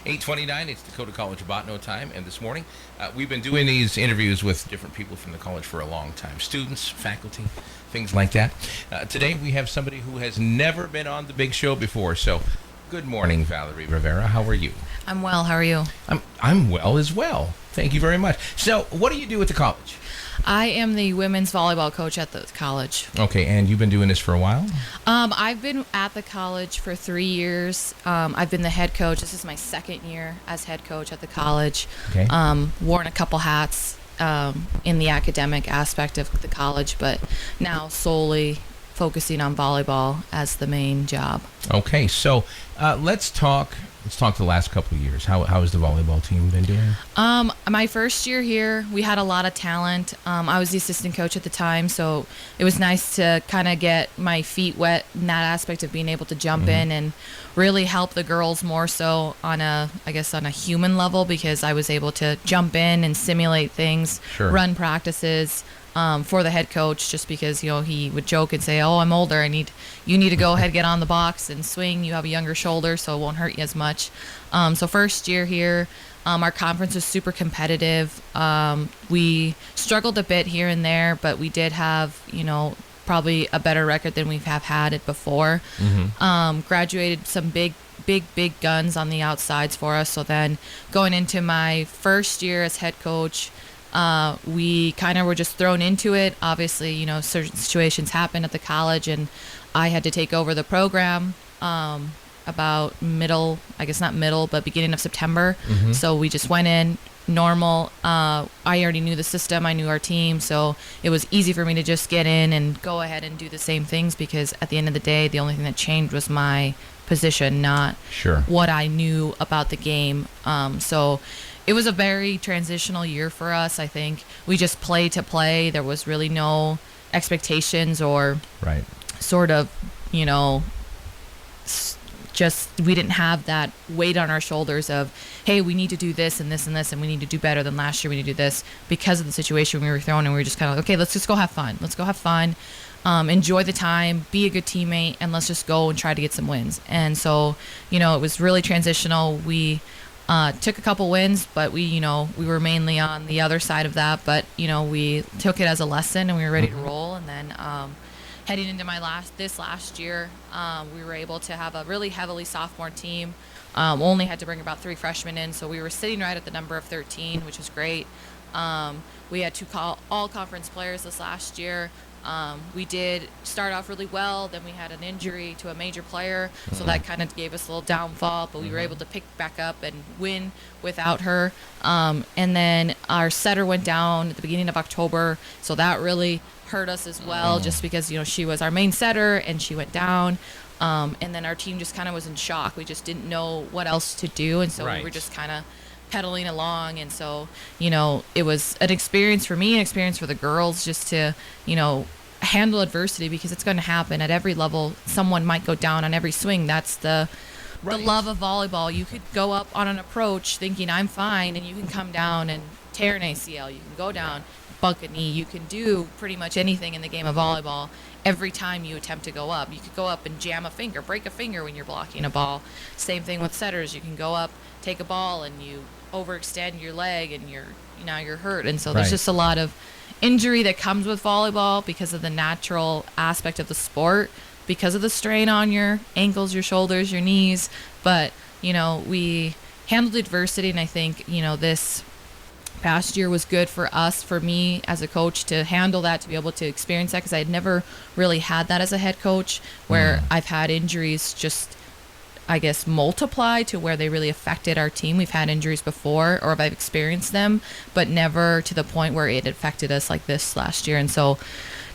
8:29. It's Dakota College Botano time, and this morning we've been doing these interviews with different people from the college for a long time, students, faculty, things like that. Today we have somebody who has never been on the big show before. So, good morning, Valerie Rivera. How are you? I'm well. How are you? I'm well as well. Thank you very much. So, what do you do at the college? I am the women's volleyball coach at the college. Okay, and you've been doing this for a while? I've been at the college for 3 years. I've been the head coach. This is my second year as head coach at the college. Okay. Worn a couple hats in the academic aspect of the college, but now solely focusing on volleyball as the main job. Okay, so let's talk the last couple of years. How has the volleyball team been doing? My first year here, we had a lot of talent. I was the assistant coach at the time, so it was nice to kind of get my feet wet in that aspect of being able to jump in and really help the girls more so on a human level, because I was able to jump in and simulate things, Sure. run practices for the head coach, just because, he would joke and say, "Oh, I'm older. You need to go ahead, get on the box and swing. You have a younger shoulder, so it won't hurt you as much." So first year here, our conference was super competitive. We struggled a bit here and there, but we did have, probably a better record than we have had it before. Graduated some big guns on the outsides for us. So then going into my first year as head coach, we kind of were just thrown into it. Obviously, certain situations happened at the college, and I had to take over the program about beginning of September. So we just went in normal. I already knew the system. I knew our team. So it was easy for me to just get in and go ahead and do the same things, because at the end of the day, the only thing that changed was my position, not Sure. what I knew about the game. So it was a very transitional year for us. I think we just played to play. There was really no expectations or Right. sort of, just we didn't have that weight on our shoulders of, hey, we need to do this and this and this, and we need to do better than last year. We need to do this because of the situation we were thrown, and we were just kind of like, okay, let's just go have fun. Let's go have fun. Enjoy the time, be a good teammate, and let's just go and try to get some wins. And so, it was really transitional. We took a couple wins, but we were mainly on the other side of that. But, we took it as a lesson, and we were ready to roll. And then heading into this last year, we were able to have a really heavily sophomore team. Only had to bring about 3 freshmen in, so we were sitting right at the number of 13, which was great. We had 2 all-conference players this last year. We did start off really well, then we had an injury to a major player, so that kind of gave us a little downfall, but we were able to pick back up and win without her. And then our setter went down at the beginning of October, so that really hurt us as well, just because, she was our main setter and she went down. And then our team just kind of was in shock. We just didn't know what else to do, and so Right. we were just kind of pedaling along. And so, it was an experience for me, an experience for the girls, just to, handle adversity, because it's going to happen at every level. Someone might go down on every swing. That's the Right. love of volleyball. You could go up on an approach thinking I'm fine, and you can come down and tear an ACL. You can go down, bunk a knee. You can do pretty much anything in the game of volleyball every time you attempt to go up. You could go up and jam a finger, break a finger when you're blocking a ball. Same thing with setters. You can go up, take a ball, and you overextend your leg, and you're hurt. And so there's Right. just a lot of injury that comes with volleyball because of the natural aspect of the sport, because of the strain on your ankles, your shoulders, your knees. But, we handled adversity, and I think, this past year was good for us, for me as a coach, to handle that, to be able to experience that, because I had never really had that as a head coach, where I've had injuries just, I guess, multiply to where they really affected our team. We've had injuries before, or I've experienced them, but never to the point where it affected us like this last year. And so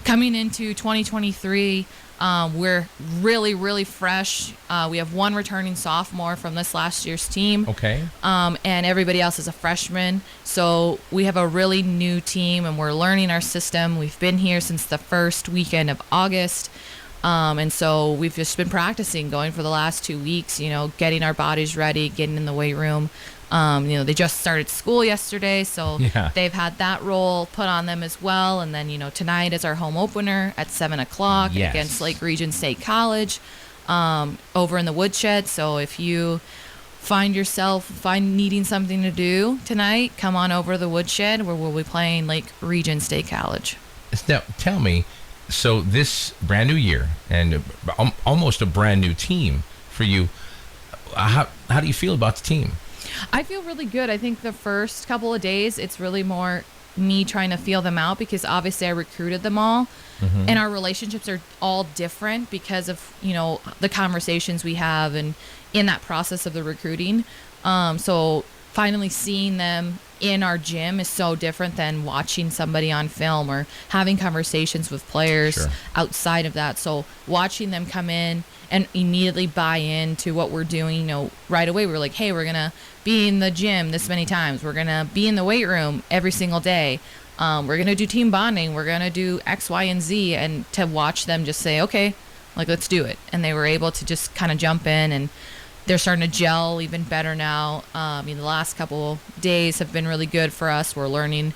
coming into 2023, we're really, really fresh. We have 1 returning sophomore from this last year's team. Okay. And everybody else is a freshman. So we have a really new team, and we're learning our system. We've been here since the first weekend of August. And so we've just been practicing, going for the last 2 weeks, getting our bodies ready, getting in the weight room. They just started school yesterday, so they've had that role put on them as well. And then, tonight is our home opener at 7 o'clock against Lake Region State College over in the Woodshed. So if you find needing something to do tonight, come on over to the Woodshed where we'll be playing Lake Region State College. Now, tell me, so this brand new year and almost a brand new team for you, how do you feel about the team? I feel really good. I think the first couple of days, it's really more me trying to feel them out because obviously I recruited them all. Mm-hmm. And our relationships are all different because of, the conversations we have and in that process of the recruiting. So finally seeing them in our gym is so different than watching somebody on film or having conversations with players Sure. outside of that. So watching them come in and immediately buy into what we're doing, right away, we're like, hey, we're going to be in the gym this many times. We're going to be in the weight room every single day. We're going to do team bonding. We're going to do X, Y, and Z. And to watch them just say, okay, let's do it. And they were able to just kind of jump in, and they're starting to gel even better now. The last couple days have been really good for us. We're learning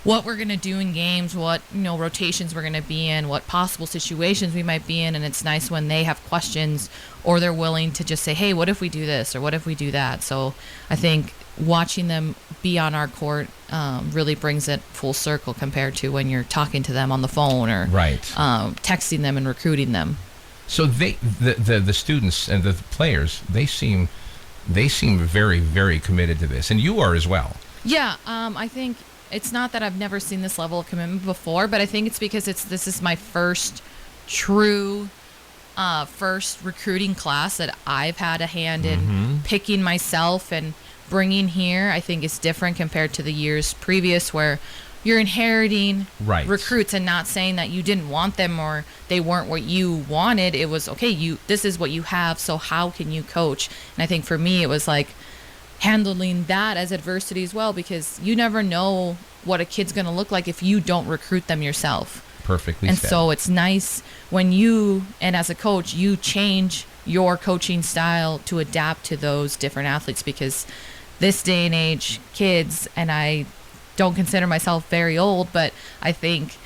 what we're going to do in games, what, rotations we're going to be in, what possible situations we might be in. And it's nice when they have questions or they're willing to just say, hey, what if we do this? Or what if we do that? So I think watching them be on our court really brings it full circle compared to when you're talking to them on the phone or Right. Texting them and recruiting them. So the students and the players, they seem very, very committed to this, and you are as well. Yeah, I think it's not that I've never seen this level of commitment before, but I think it's because this is my first true first recruiting class that I've had a hand in picking myself and bringing here. I think it's different compared to the years previous where you're inheriting Right. recruits and not saying that you didn't want them or they weren't what you wanted. It was, okay, this is what you have, so how can you coach? And I think for me, it was like handling that as adversity as well, because you never know what a kid's going to look like if you don't recruit them yourself. Perfectly And said. so it's nice when and as a coach, you change your coaching style to adapt to those different athletes, because this day and age, kids, and I don't consider myself very old, but I think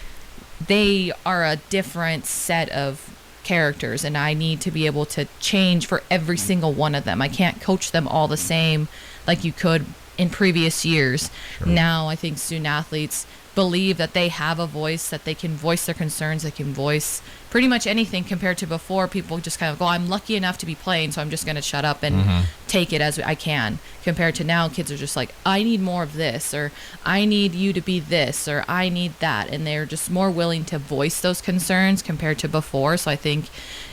they are a different set of characters, and I need to be able to change for every single one of them. I can't coach them all the same like you could in previous years. Sure. Now I think student athletes believe that they have a voice, that they can voice their concerns, they can voice pretty much anything, compared to before people just kind of go, I'm lucky enough to be playing, so I'm just going to shut up and take it as I can. Compared to now, kids are just like, I need more of this, or I need you to be this, or I need that. And they're just more willing to voice those concerns compared to before. So I think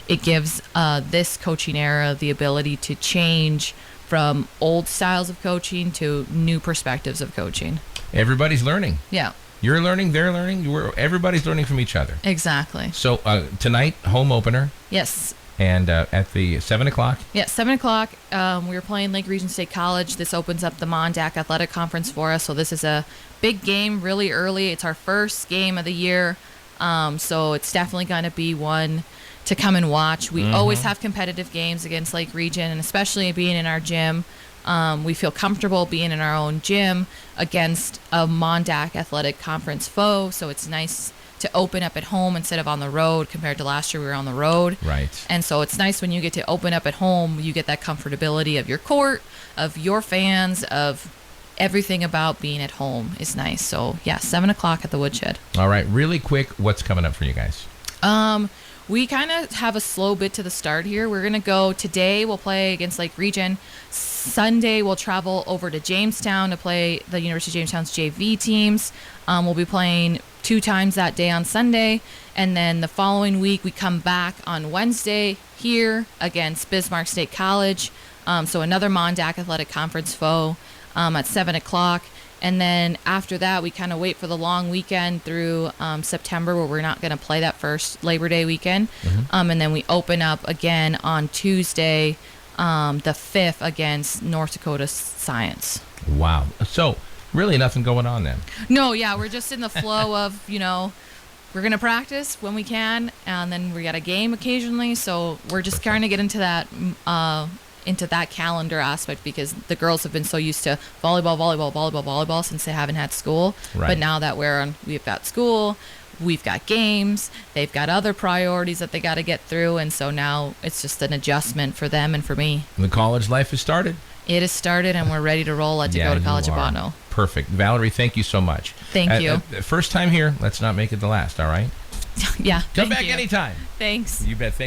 it gives this coaching era the ability to change from old styles of coaching to new perspectives of coaching. Everybody's learning. Yeah. You're learning, they're learning, everybody's learning from each other. Exactly. So tonight, home opener, Yes. and at the 7 o'clock. Yeah, 7 o'clock. We were playing Lake Region State College. This opens up the Mondac Athletic Conference for us. So this is a big game really early. It's our first game of the year. So it's definitely going to be one to come and watch. We always have competitive games against Lake Region, and especially being in our gym. We feel comfortable being in our own gym against a Mondac Athletic Conference foe. So it's nice to open up at home instead of on the road, compared to last year we were on the road. Right. And so it's nice when you get to open up at home, you get that comfortability of your court, of your fans, of everything about being at home is nice. So yeah, 7 o'clock at the Woodshed. All right, really quick, what's coming up for you guys? We kind of have a slow bit to the start here. We're going to go today, we'll play against Lake Region. Sunday, we'll travel over to Jamestown to play the University of Jamestown's JV teams. We'll be playing 2 times that day on Sunday. And then the following week, we come back on Wednesday here against Bismarck State College. So another Mondac Athletic Conference foe at 7 o'clock. And then after that, we kind of wait for the long weekend through September, where we're not going to play that first Labor Day weekend. And then we open up again on Tuesday, the 5th, against North Dakota Science. Wow. So really nothing going on then. No, yeah, we're just in the flow of, we're going to practice when we can, and then we got a game occasionally. So we're just trying to get into that calendar aspect, because the girls have been so used to volleyball since they haven't had school. Right. But now that we've got school, we've got games, they've got other priorities that they got to get through, and so now it's just an adjustment for them and for me. The college life has started. It has started, and we're ready to roll to go to College of you are. Botano. Perfect. Valerie, thank you so much. Thank you. First time here. Let's not make it the last, all right? Yeah. Come thank back you. anytime. Thanks. You bet. Thank